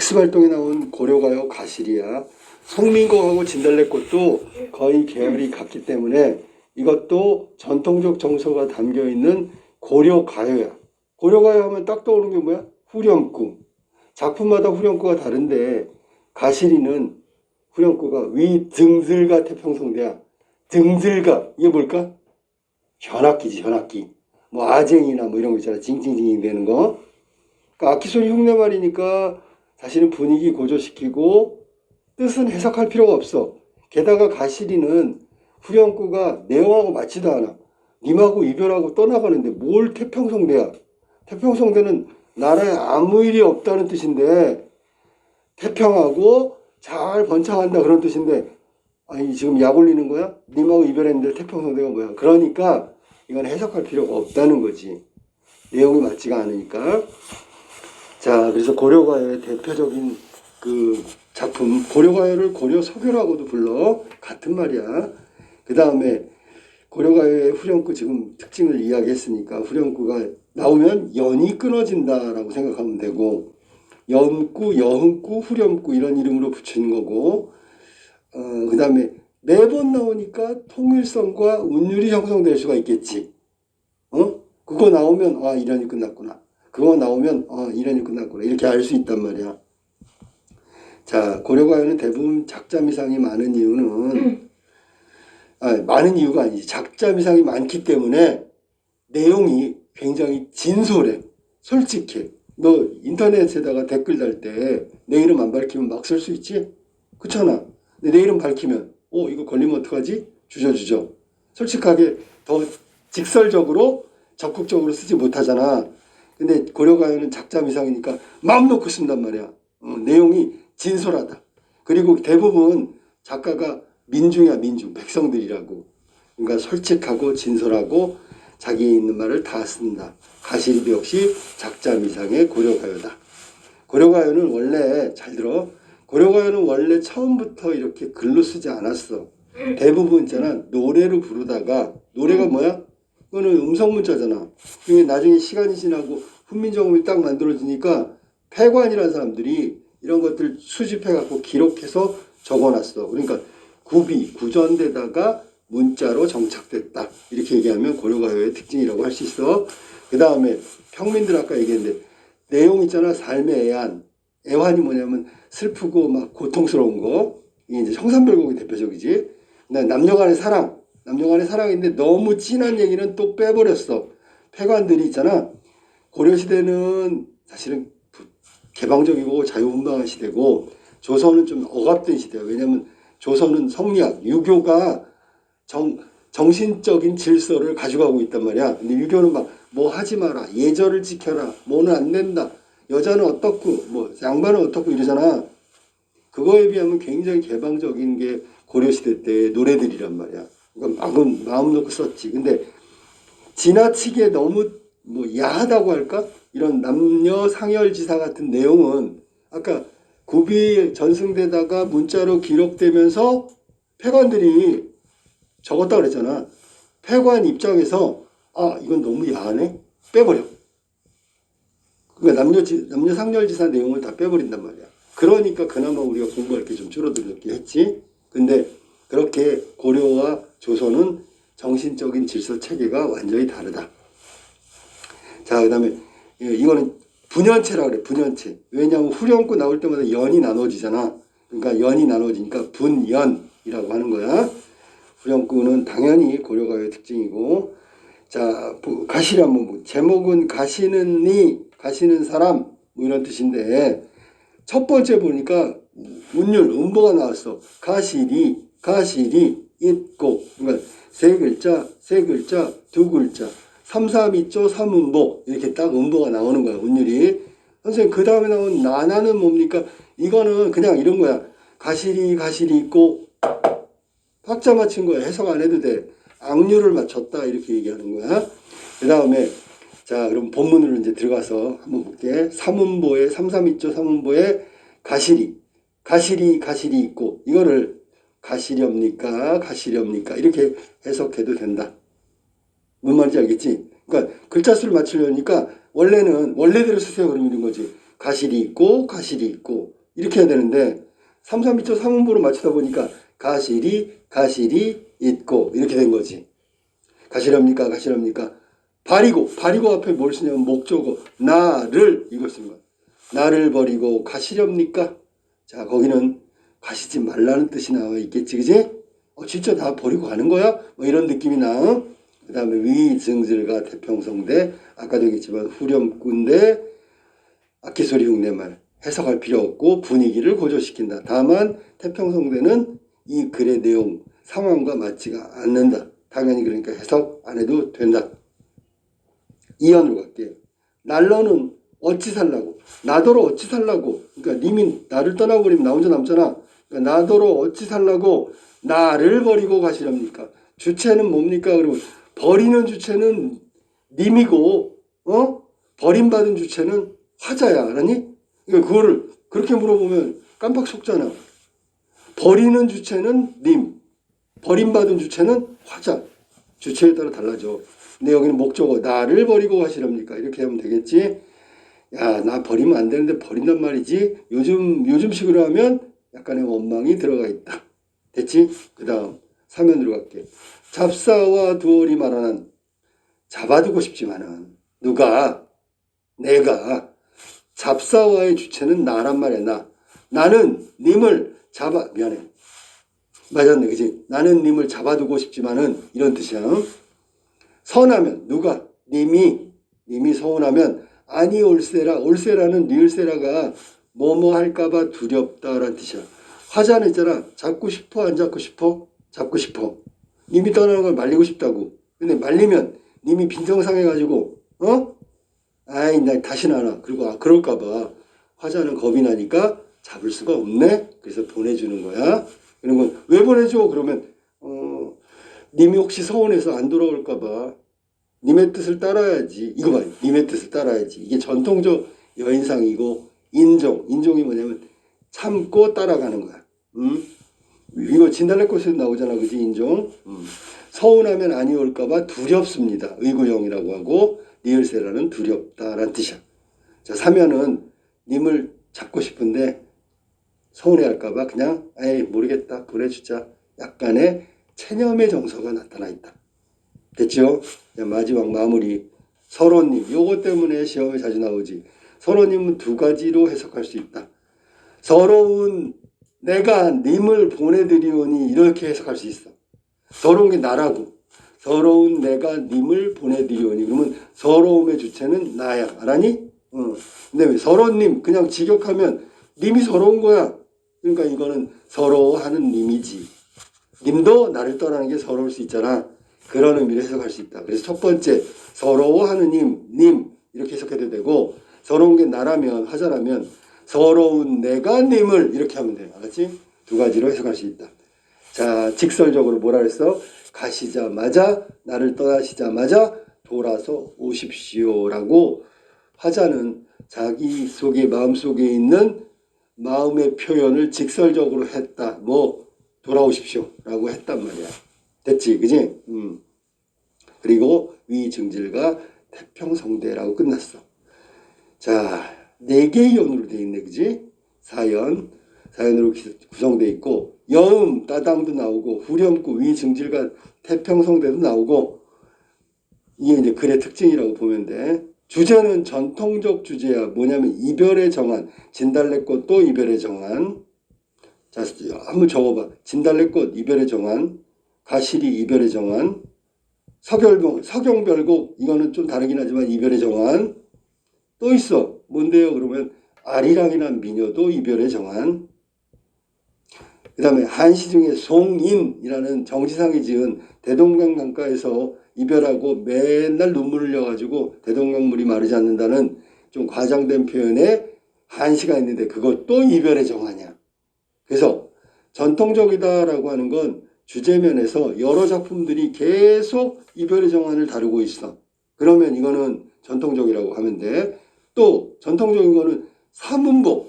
학습활동에 나온 고려가요 가실이야. 송민곡하고 진달래꽃도 거의 계열이 같기 때문에 이것도 전통적 정서가 담겨있는 고려가요야. 고려가요 하면 딱 떠오르는 게 뭐야? 후렴구. 작품마다 후렴구가 다른데 가실이는 후렴구가 위등들가 태평성대야. 등들가 이게 뭘까? 현악기지, 현악기. 뭐 아쟁이나 뭐 이런 거 있잖아. 징징징 되는 거. 그러니까 악기소리 흉내말이니까 사실은 분위기 고조시키고 뜻은 해석할 필요가 없어. 게다가 가시리는 후렴구가 내용하고 맞지도 않아. 님하고 이별하고 떠나가는데 뭘 태평성대야. 태평성대는 나라에 아무 일이 없다는 뜻인데 태평하고 잘 번창한다 그런 뜻인데 아니 지금 약 올리는 거야? 님하고 이별했는데 태평성대가 뭐야? 그러니까 이건 해석할 필요가 없다는 거지. 내용이 맞지가 않으니까. 자, 그래서 고려가요의 대표적인 그 작품, 고려가요를 고려서교라고도 불러. 같은 말이야. 그 다음에 고려가요의 후렴구 지금 특징을 이야기했으니까 후렴구가 나오면 연이 끊어진다라고 생각하면 되고 연구, 여흥구, 후렴구 이런 이름으로 붙이는 거고 그 다음에 매번 나오니까 통일성과 운율이 형성될 수가 있겠지. 그거 나오면 아 이련이 끝났구나. 그거 나오면 이련이 끝났구나. 이렇게 알 수 있단 말이야. 자, 고려가요는 대부분 작자미상이 많은 이유는 많은 이유가 아니지. 작자미상이 많기 때문에 내용이 굉장히 진솔해. 솔직해. 너 인터넷에다가 댓글 달 때 내 이름 안 밝히면 막 쓸 수 있지? 그렇잖아. 근데 내 이름 밝히면 이거 걸리면 어떡하지? 주저주저. 솔직하게 더 직설적으로 적극적으로 쓰지 못하잖아. 근데 고려가요는 작자미상이니까 마음 놓고 쓴단 말이야. 내용이 진솔하다. 그리고 대부분 작가가 민중이야, 민중. 백성들이라고. 그러니까 솔직하고 진솔하고 자기 있는 말을 다 쓴다. 가시리도 역시 작자미상의 고려가요다. 고려가요는 원래 잘 들어. 고려가요는 원래 처음부터 이렇게 글로 쓰지 않았어. 대부분 있잖아. 노래로 부르다가 노래가 뭐야? 그거는 음성 문자잖아. 그게 나중에 시간이 지나고 훈민정음이 딱 만들어지니까 폐관이라는 사람들이 이런 것들 수집해갖고 기록해서 적어놨어. 그러니까 구전되다가 문자로 정착됐다. 이렇게 얘기하면 고려가요의 특징이라고 할 수 있어. 그 다음에 평민들 아까 얘기했는데 내용 있잖아. 삶의 애환. 애환이 뭐냐면 슬프고 막 고통스러운 거. 이게 이제 청산별곡이 대표적이지. 남녀간의 사랑. 남녀간의 사랑인데 너무 진한 얘기는 또 빼버렸어. 폐관들이 있잖아. 고려시대는 사실은 개방적이고 자유분방한 시대고 조선은 좀 억압된 시대야. 왜냐면 조선은 성리학, 유교가 정신적인 질서를 가져가고 있단 말이야. 근데 유교는 막 뭐 하지 마라, 예절을 지켜라, 뭐는 안 된다, 여자는 어떻고, 뭐 양반은 어떻고 이러잖아. 그거에 비하면 굉장히 개방적인 게 고려시대 때 노래들이란 말이야. 그러니까 마음 놓고 썼지. 근데 지나치게 너무 뭐 야하다고 할까? 이런 남녀 상열지사 같은 내용은 아까 굽이 전승되다가 문자로 기록되면서 폐관들이 적었다 그랬잖아. 폐관 입장에서 이건 너무 야하네? 빼버려. 그러니까 남녀 상열지사 내용을 다 빼버린단 말이야. 그러니까 그나마 우리가 공부할 게 좀 줄어들긴 했지. 근데 그렇게 고려와 조선은 정신적인 질서 체계가 완전히 다르다. 자, 그 다음에 이거는 분연체라 그래. 분연체. 왜냐하면 후렴구 나올 때마다 연이 나눠지잖아. 그러니까 연이 나눠지니까 분연이라고 하는 거야. 후렴구는 당연히 고려가요의 특징이고. 자, 가시리 한번 보고. 제목은 가시는 사람 뭐 이런 뜻인데 첫 번째 보니까 운율 음보가 나왔어. 가시리 있고. 그러니까 세 글자 두 글자 3, 3, 2조 3음보 이렇게 딱 음보가 나오는 거야. 운율이. 선생님 그 다음에 나온 나나는 뭡니까? 이거는 그냥 이런 거야. 가시리 있고 박자 맞춘 거야. 해석 안 해도 돼. 악률을 맞췄다 이렇게 얘기하는 거야. 그 다음에 자 그럼 본문으로 이제 들어가서 한번 볼게. 3음보에 3, 3, 2조 3음보에 가시리 있고 이거를 가시렵니까 이렇게 해석해도 된다. 뭔 말인지 알겠지? 그러니까 글자 수를 맞추려니까 원래대로 쓰세요 그러면 이런 거지. 가시리 있고 이렇게 해야 되는데 3, 3, 2초 3음보로 맞추다 보니까 가시리 있고 이렇게 된 거지. 가시렵니까? 버리고 앞에 뭘 쓰냐면 목적어 나를 이걸 쓰는 거야. 나를 버리고 가시렵니까? 자, 거기는 가시지 말라는 뜻이 나와 있겠지, 그지? 진짜 나 버리고 가는 거야? 뭐 이런 느낌이 나. 그 다음에 위증질과 태평성대, 아까도 얘기했지만 후렴구인데 악기소리 흉내말 해석할 필요 없고 분위기를 고조시킨다. 다만 태평성대는 이 글의 내용, 상황과 맞지가 않는다. 당연히 그러니까 해석 안 해도 된다. 이연으로 갈게요. 날로는 어찌 살라고, 나더러 어찌 살라고. 그러니까 님이 나를 떠나버리면 나 혼자 남잖아. 그러니까 나더러 어찌 살라고 나를 버리고 가시렵니까? 주체는 뭡니까? 그러면 버리는 주체는 님이고, 버림받은 주체는 화자야. 알았니? 그러니까 그거를 그렇게 물어보면 깜빡 속잖아. 버리는 주체는 님, 버림받은 주체는 화자. 주체에 따라 달라져. 근데 여기는 목적어 나를 버리고 가시렵니까? 이렇게 하면 되겠지. 야, 나 버리면 안 되는데 버린단 말이지. 요즘식으로 하면 약간의 원망이 들어가 있다. 됐지? 그 다음 사면으로 갈게. 잡사와 두얼이 말하는 잡아두고 싶지만은 누가 내가 잡사와의 주체는 나란 말이야. 나는 님을 미안해. 맞았네, 그지? 나는 님을 잡아두고 싶지만은 이런 뜻이야. 선하면 누가 님이 서운하면 아니 올세라는 리을세라가 뭐뭐 할까봐 두렵다라는 뜻이야. 화자는 있잖아. 잡고 싶어 안 잡고 싶어? 잡고 싶어. 님이 떠나는 걸 말리고 싶다고. 근데 말리면 님이 빈정상해가지고 아이 나 다시는 안 와. 그리고 그럴까봐 화자는 겁이 나니까 잡을 수가 없네. 그래서 보내주는 거야. 이런 건 왜 보내줘? 그러면 님이 혹시 서운해서 안 돌아올까봐 님의 뜻을 따라야지. 이거 봐요. 님의 뜻을 따라야지. 이게 전통적 여인상이고 인종이 뭐냐면 참고 따라가는 거야. 이거 진달래꽃에서 나오잖아. 그지? 인종. 서운하면 아니 올까봐 두렵습니다. 의구형이라고 하고 리을세라는 두렵다라는 뜻이야. 자, 사면은 님을 잡고 싶은데 서운해할까봐 그냥 에이 모르겠다 보내주자. 약간의 체념의 정서가 나타나 있다. 됐죠? 마지막 마무리. 서로님. 요거 때문에 시험에 자주 나오지. 서로님은 두 가지로 해석할 수 있다. 서러운 내가 님을 보내드리오니 이렇게 해석할 수 있어. 서러운 게 나라고. 서러운 내가 님을 보내드리오니. 그러면 서러움의 주체는 나야. 알았니? 근데 왜 서러님 그냥 직역하면 님이 서러운 거야. 그러니까 이거는 서러워하는 님이지. 님도 나를 떠나는 게 서러울 수 있잖아. 그런 의미로 해석할 수 있다. 그래서 첫 번째 서러워하는 님 이렇게 해석해도 되고 서러운 게 나라면 화자라면 서러운 내가 님을 이렇게 하면 돼. 알았지? 두 가지로 해석할 수 있다. 자, 직설적으로 뭐라 그랬어? 가시자마자 나를 떠나시자마자 돌아서 오십시오라고 화자는 자기 속에 마음속에 있는 마음의 표현을 직설적으로 했다. 돌아오십시오라고 했단 말이야. 됐지, 그지? 그리고 위증질과 태평성대라고 끝났어. 자, 4개의 연으로 돼 있네, 그지? 사연으로 구성되어 있고 여음, 따당도 나오고 후렴구, 위증질과 태평성대도 나오고 이게 이제 글의 특징이라고 보면 돼. 주제는 전통적 주제야. 뭐냐면 이별의 정한, 진달래꽃도 이별의 정한. 자, 한번 적어봐. 진달래꽃 이별의 정한, 가시리 이별의 정한, 서경별곡 이거는 좀 다르긴 하지만 이별의 정한. 또 있어. 뭔데요? 그러면 아리랑이란 미녀도 이별의 정한. 그 다음에 한시 중에 송인이라는 정지상이 지은 대동강 강가에서 이별하고 맨날 눈물을 흘려가지고 대동강물이 마르지 않는다는 좀 과장된 표현에 한시가 있는데 그것도 이별의 정한이야. 그래서 전통적이다라고 하는 건 주제면에서 여러 작품들이 계속 이별의 정한을 다루고 있어. 그러면 이거는 전통적이라고 하면 돼. 또 전통적인 거는 삼음보.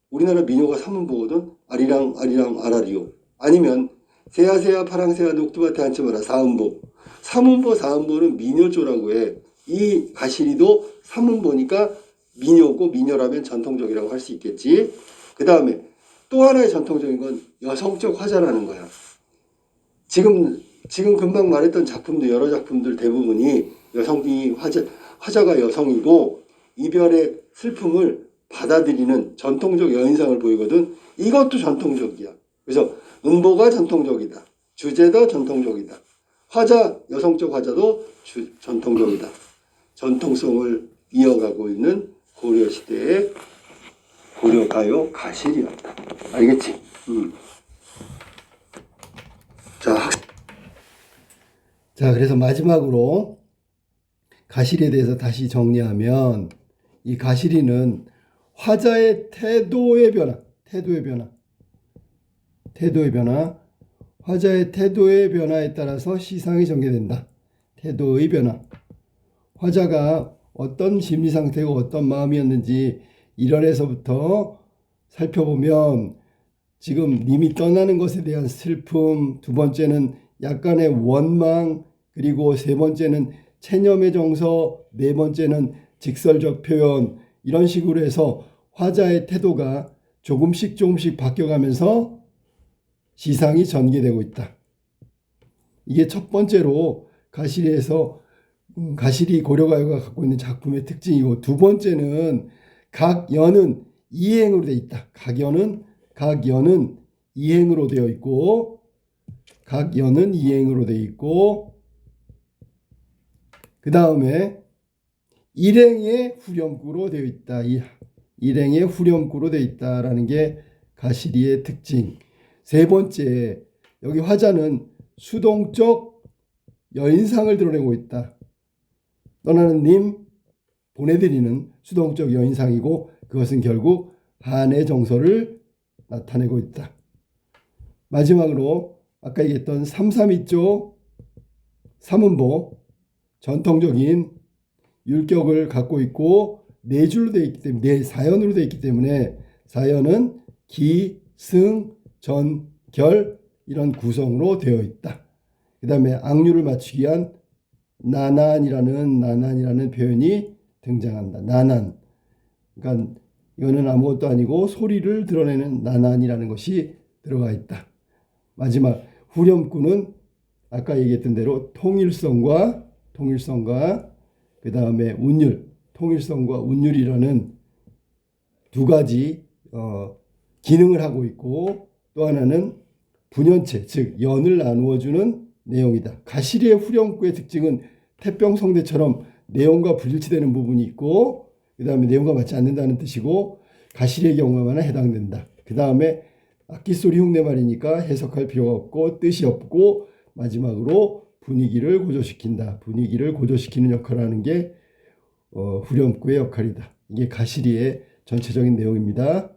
우리나라 민요가 삼음보거든. 아리랑 아리랑 아라리요. 아니면 새야새야 파랑새야 녹두밭에 앉지 마라 사음보. 삼음보 사음보는 민요조라고 해. 이 가시리도 삼음보니까 민요고 민요라면 전통적이라고 할 수 있겠지. 그 다음에 또 하나의 전통적인 건 여성적 화자라는 거야. 지금 금방 말했던 작품들, 여러 작품들 대부분이 여성이 화자가 여성이고 이별의 슬픔을 받아들이는 전통적 여인상을 보이거든. 이것도 전통적이야. 그래서 음보가 전통적이다. 주제도 전통적이다. 화자, 여성적 화자도 전통적이다. 전통성을 이어가고 있는 고려시대의 고려가요 가실이었다. 알겠지? 자, 그래서 마지막으로 가실에 대해서 다시 정리하면 이 가실이는 화자의 태도의 변화, 화자의 태도의 변화에 따라서 시상이 전개된다. 태도의 변화. 화자가 어떤 심리 상태고 어떤 마음이었는지 1월에서부터 살펴보면 지금 님이 떠나는 것에 대한 슬픔, 두 번째는 약간의 원망, 그리고 세 번째는 체념의 정서, 네 번째는 직설적 표현, 이런 식으로 해서 화자의 태도가 조금씩 바뀌어가면서 시상이 전개되고 있다. 이게 첫 번째로 가실이 고려가요가 갖고 있는 작품의 특징이고, 두 번째는 각 연은 이행으로 되어 있다. 각 연은 이행으로 되어 있고, 그 다음에 일행의 후렴구로 되어 있다. 일행의 후렴구로 되어 있다라는 게 가시리의 특징. 세 번째, 여기 화자는 수동적 여인상을 드러내고 있다. 떠나는 님 보내드리는 수동적 여인상이고, 그것은 결국 한의 정서를 나타내고 있다. 마지막으로 아까 얘기했던 332조 3음보, 전통적인 율격을 갖고 있고 네 줄로 되어 있기 때문에, 네 사연으로 되어 있기 때문에 사연은 기, 승, 전, 결 이런 구성으로 되어 있다. 그 다음에 악류를 맞추기 위한 나난이라는 표현이 등장한다. 나난. 그러니까 이거는 아무것도 아니고 소리를 드러내는 나난이라는 것이 들어가 있다. 마지막 후렴구는 아까 얘기했던 대로 통일성과 그 다음에 운율, 통일성과 운율이라는 두 가지 기능을 하고 있고, 또 하나는 분연체, 즉 연을 나누어주는 내용이다. 가시리의 후렴구의 특징은 태평성대처럼 내용과 불일치되는 부분이 있고, 그 다음에 내용과 맞지 않는다는 뜻이고, 가시리의 경우에만 해당된다. 그 다음에 악기소리 흉내말이니까 해석할 필요가 없고 뜻이 없고, 마지막으로 분위기를 고조시키는 역할을 하는 게 후렴구의 역할이다. 이게 가시리의 전체적인 내용입니다.